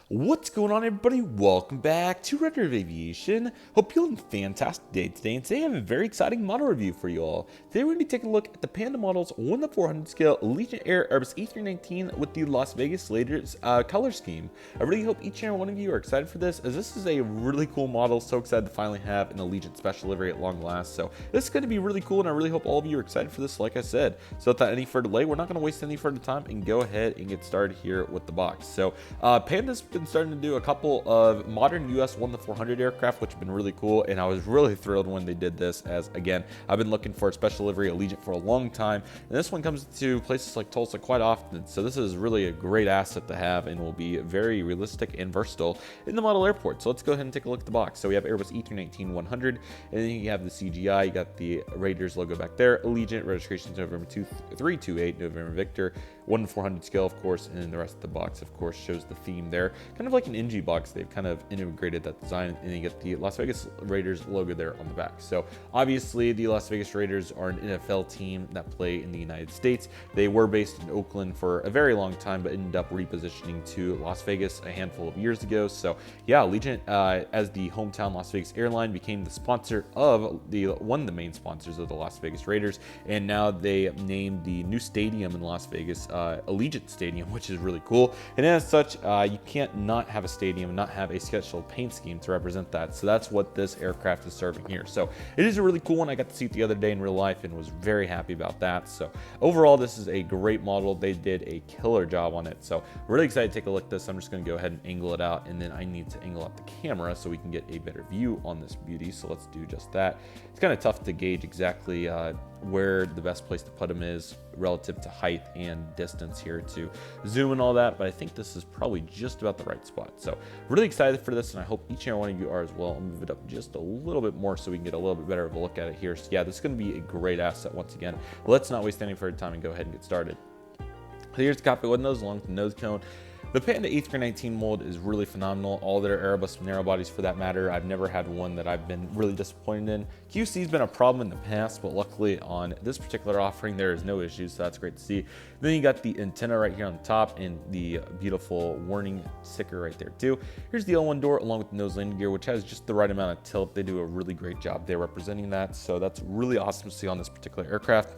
What's going on, everybody? Welcome back to Redriveraviation. Hope you're having a fantastic day today, and today I have a very exciting model review for you all. Today we're going to be taking a look at the Panda Models 1:400 scale Allegiant Air A319 with the Las Vegas Raiders color scheme. I really hope each and every one of you are excited for this, as this is a really cool model. So excited to finally have an Allegiant special livery at long last. So this is going to be really cool, and I really hope all of you are excited for this, like I said. So without any further delay, we're not going to waste any further time and go ahead and get started here with the box. So Panda's been starting to do a couple of modern US 1-400 aircraft, which have been really cool, and I was really thrilled when they did this, as again I've been looking for a special livery Allegiant for a long time, and this one comes to places like Tulsa quite often, so this is really a great asset to have and will be very realistic and versatile in the model airport. So let's go ahead and take a look at the box. So we have Airbus E319-100, and then you have the CGI, you got the Raiders logo back there, Allegiant, registrations November 328, November Victor, 1-400 scale of course, and then the rest of the box of course shows the theme there, kind of like an NG box. They've kind of integrated that design, and you get the Las Vegas Raiders logo there on the back. So obviously the Las Vegas Raiders are an NFL team that play in the United States. They were based in Oakland for a very long time, but ended up repositioning to Las Vegas a handful of years ago. So yeah, Allegiant as the hometown Las Vegas airline became the sponsor of one of the main sponsors of the Las Vegas Raiders, and now they named the new stadium in Las Vegas Allegiant Stadium, which is really cool. And as such, you can't not have a stadium and not have a scheduled paint scheme to represent that. So that's what this aircraft is serving here. So it is a really cool one. I got to see it the other day in real life and was very happy about that. So overall, this is a great model. They did a killer job on it. So really excited to take a look at this. I'm just going to go ahead and angle it out, and then I need to angle out the camera so we can get a better view on this beauty. So let's do just that. It's kind of tough to gauge exactly where the best place to put them is relative to height and distance here to zoom and all that, but I think this is probably just about the right spot. So really excited for this, and I hope each and every one of you are as well. I'll move it up just a little bit more so we can get a little bit better of a look at it here. So yeah, this is going to be a great asset once again. Let's not waste any further time and go ahead and get started. So here's the cockpit windows along with the nose cone. The Panda A319 mold is really phenomenal. All their Airbus narrow bodies for that matter. I've never had one that I've been really disappointed in. QC has been a problem in the past, but luckily on this particular offering there is no issues, so that's great to see. Then you got the antenna right here on the top and the beautiful warning sticker right there too. Here's the L1 door along with the nose landing gear, which has just the right amount of tilt. They do a really great job there representing that, so that's really awesome to see on this particular aircraft.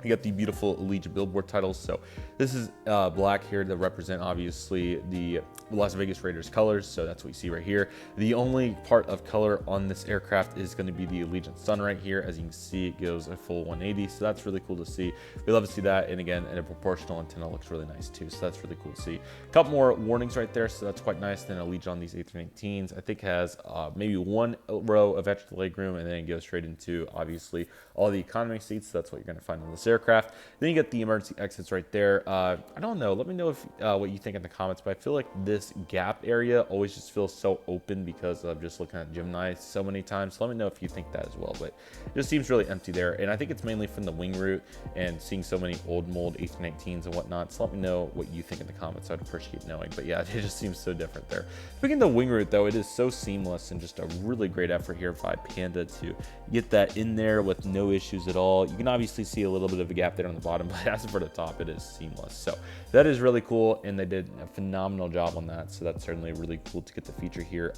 You got the beautiful Allegiant billboard titles. So this is black here to represent obviously the Las Vegas Raiders colors. So that's what you see right here. The only part of color on this aircraft is going to be the Allegiant sun right here. As you can see, it goes a full 180. So that's really cool to see. We love to see that. And again, and a proportional antenna looks really nice too. So that's really cool to see. A couple more warnings right there. So that's quite nice. Then Allegiant on these A319s, I think has maybe one row of extra legroom, and then it goes straight into obviously all the economy seats. So that's what you're going to find on this aircraft. Then you get the emergency exits right there. I don't know, let me know if what you think in the comments, but I feel like this gap area always just feels so open because of just looking at Gemini so many times. So let me know if you think that as well, but it just seems really empty there, and I think it's mainly from the wing root and seeing so many old mold A319s and whatnot. So let me know what you think in the comments. I'd appreciate knowing, but yeah, it just seems so different there. Speaking of the wing root though, it is so seamless and just a really great effort here by Panda to get that in there with no issues at all. You can obviously see a little bit of a gap there on the bottom, but as for the top, it is seamless. So that is really cool, and they did a phenomenal job on that. So that's certainly really cool to get the feature here,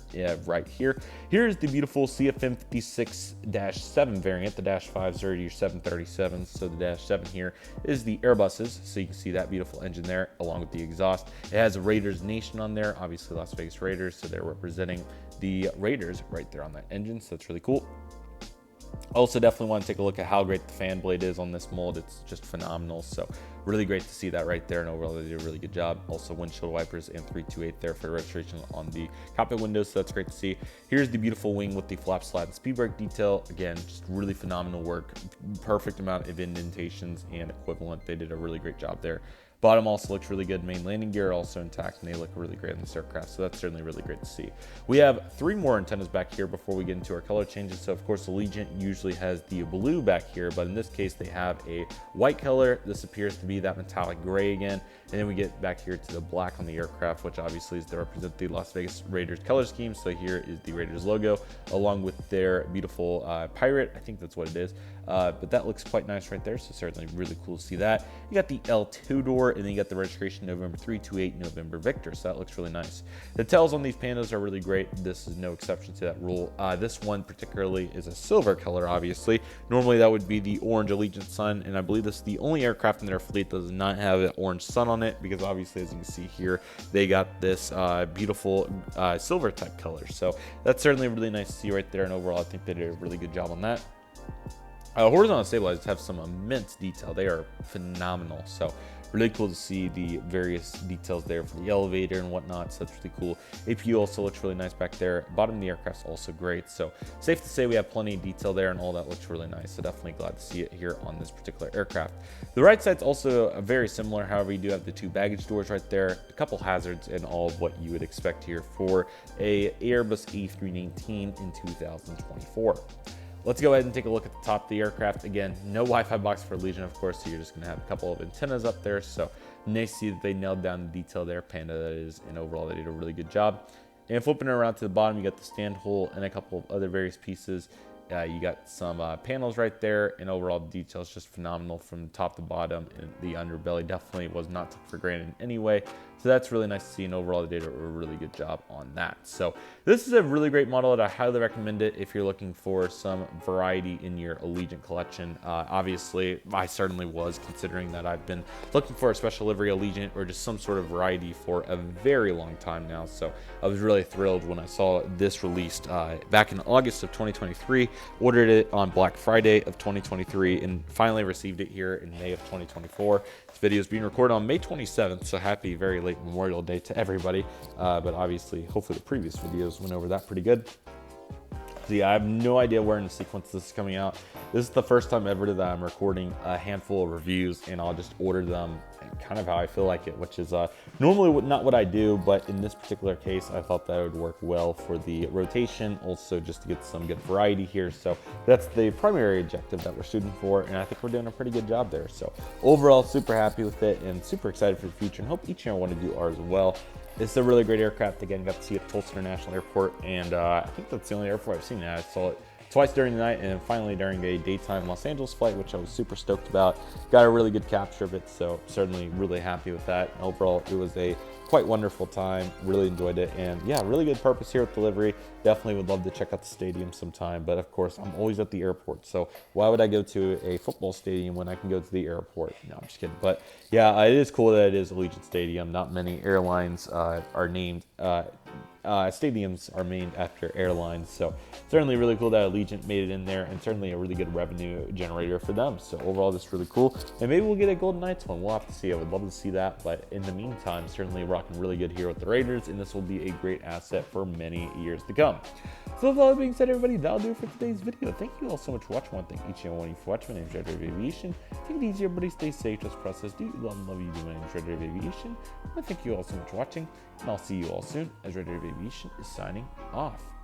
right here. Here's the beautiful CFM 56-7 variant. The -5s are your 737s. So the -7 here is the Airbuses. So you can see that beautiful engine there along with the exhaust. It has Raiders Nation on there, obviously Las Vegas Raiders. So they're representing the Raiders right there on that engine. So that's really cool. Also definitely want to take a look at how great the fan blade is on this mold. It's just phenomenal. So really great to see that right there, and overall they did a really good job. Also windshield wipers and 328 there for registration on the cockpit windows, so that's great to see. Here's the beautiful wing with the flap slide and speed brake detail. Again, just really phenomenal work. Perfect amount of indentations and equivalent. They did a really great job there. Bottom also looks really good. Main landing gear also intact, and they look really great on this aircraft, so that's certainly really great to see. We have 3 more antennas back here before we get into our color changes. So of course Allegiant usually has the blue back here, but in this case they have a white color. This appears to be that metallic gray again, and then we get back here to the black on the aircraft, which obviously is to represent the Las Vegas Raiders color scheme. So here is the Raiders logo along with their beautiful pirate, I think that's what it is. But that looks quite nice right there, so certainly really cool to see that. You got the L2 door 4, and then you got the registration November 328 November Victor, so that looks really nice. The tails on these Pandas are really great. This is no exception to that rule. This one particularly is a silver color, obviously. Normally that would be the orange Allegiant Sun, and I believe this is the only aircraft in their fleet that does not have an orange sun on it, because obviously, as you can see here, they got this beautiful silver type color. So that's certainly really nice to see right there, and overall I think they did a really good job on that. Horizontal stabilizers have some immense detail. They are phenomenal. So really cool to see the various details there for the elevator and whatnot. So that's really cool. APU also looks really nice back there. Bottom of the aircraft's also great. So safe to say we have plenty of detail there, and all that looks really nice. So definitely glad to see it here on this particular aircraft. The right side's also very similar. However, you do have the 2 baggage doors right there, a couple hazards, and all of what you would expect here for a Airbus A319 in 2024. Let's go ahead and take a look at the top of the aircraft. Again, no Wi-Fi box for Allegiant, of course, so you're just going to have a couple of antennas up there. So nice to see that they nailed down the detail there, Panda that is, and overall they did a really good job. And flipping it around to the bottom, you got the stand hole and a couple of other various pieces. You got some panels right there, and overall the detail is just phenomenal from top to bottom, and the underbelly definitely was not took for granted in any way. So that's really nice to see, and overall they did a really good job on that. So this is a really great model that I highly recommend it if you're looking for some variety in your Allegiant collection. Obviously, I certainly was, considering that I've been looking for a special livery Allegiant or just some sort of variety for a very long time now. So I was really thrilled when I saw this released back in August of 2023, ordered it on Black Friday of 2023, and finally received it here in May of 2024. This video is being recorded on May 27th, so happy very late Memorial Day to everybody. But obviously, hopefully the previous videos went over that pretty good. So yeah, I have no idea where in the sequence this is coming out. This is the first time ever that I'm recording a handful of reviews, and I'll just order them kind of how I feel like it, which is normally not what I do, but in this particular case, I thought that would work well for the rotation, also just to get some good variety here. So that's the primary objective that we're shooting for, and I think we're doing a pretty good job there. So overall, super happy with it and super excited for the future, and hope each and every one of you are as well. It's a really great aircraft. Again, got to see it at Tulsa International Airport, and I think that's the only airport I've seen it. I saw it twice during the night, and finally during a daytime Los Angeles flight, which I was super stoked about. Got a really good capture of it, so certainly really happy with that. And overall, it was a quite wonderful time. Really enjoyed it, and yeah, really good purpose here with delivery. Definitely would love to check out the stadium sometime, but of course, I'm always at the airport, so why would I go to a football stadium when I can go to the airport? No, I'm just kidding. But yeah, it is cool that it is Allegiant Stadium. Not many airlines are named stadiums are named after airlines, so certainly really cool that Allegiant made it in there, and certainly a really good revenue generator for them. So overall, this is really cool, and maybe we'll get a Golden Knights one. We'll have to see. I would love to see that, but in the meantime, certainly rocking really good here with the Raiders, and this will be a great asset for many years to come. So with all that being said, everybody, that'll do it for today's video. Thank you all so much for watching. I want to thank each and every one of you for watching. My name is Redriveraviation Aviation. Take it easy, everybody. Stay safe. Trust the process. Do love and love you. Do. My name is Redriveraviation Aviation. I thank you all so much for watching, and I'll see you all soon as Redriveraviation is signing off.